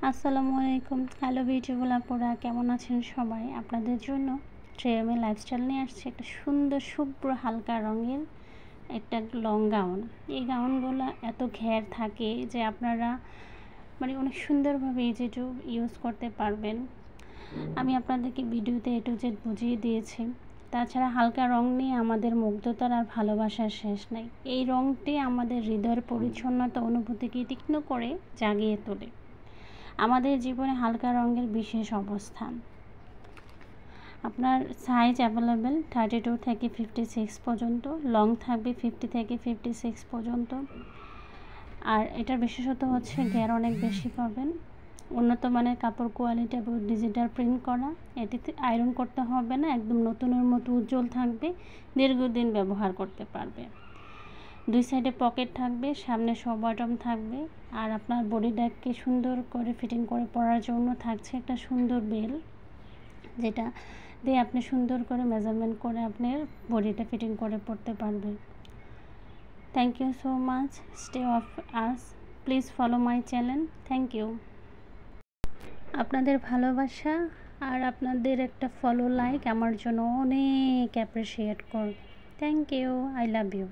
আসসালামু আলাইকুম। Hello beautiful আপুরা, কেমন আছেন সবাই? আপনাদের জন্য ট্রেমে লাইফস্টাইল নিয়ে আসছে একটা সুন্দর শুভ্র হালকা রঙের একটা লং গাউন। এই গাউনগুলো এত ঘের থাকে যে আপনারা অনেক সুন্দরভাবে ইজি টু ইউজ করতে পারবেন। আমি আপনাদেরকে ভিডিওতে A to Z বুঝিয়ে দিয়েছি। তাছাড়া হালকা রং নিয়ে আমাদের মুগ্ধতার আর ভালোবাসার শেষ নাই। এই রংটি আমাদের হৃদয়ের পরিচ্ছন্নতা অনুভূতিকে তীক্ষ্ণ করে জাগিয়ে তোলে। আমাদের জীবনে হালকা রঙের বিশেষ অবস্থান। আপনার সাইজ অ্যাভেলেবেল 32 থেকে 56 পর্যন্ত, লং থাকবে 50 থেকে 56 পর্যন্ত। আর এটার বিশেষত হচ্ছে ঘের অনেক বেশি পাবেন, উন্নত মানের কাপড় কোয়ালিটি এবং ডিজিটাল প্রিন্ট করা। এটিতে আয়রন করতে হবে না, একদম নতুনের মতো উজ্জ্বল থাকবে, দীর্ঘদিন ব্যবহার করতে পারবে। দুই সাইডে পকেট থাকবে, সামনে শো বটম থাকবে। আর আপনার বডি ড্যাগকে সুন্দর করে ফিটিং করে পরার জন্য থাকছে একটা সুন্দর বেল, যেটা দিয়ে আপনি সুন্দর করে মেজারমেন্ট করে আপনার বডিটা ফিটিং করে পরতে পারবেন। Thank you so much, stay of us, please follow my channel. Thank you. আপনাদের ভালোবাসা আর আপনাদের একটা ফলো লাইক আমার জন্য অনেক অ্যাপ্রিসিয়েট করবে। Thank you, I love you.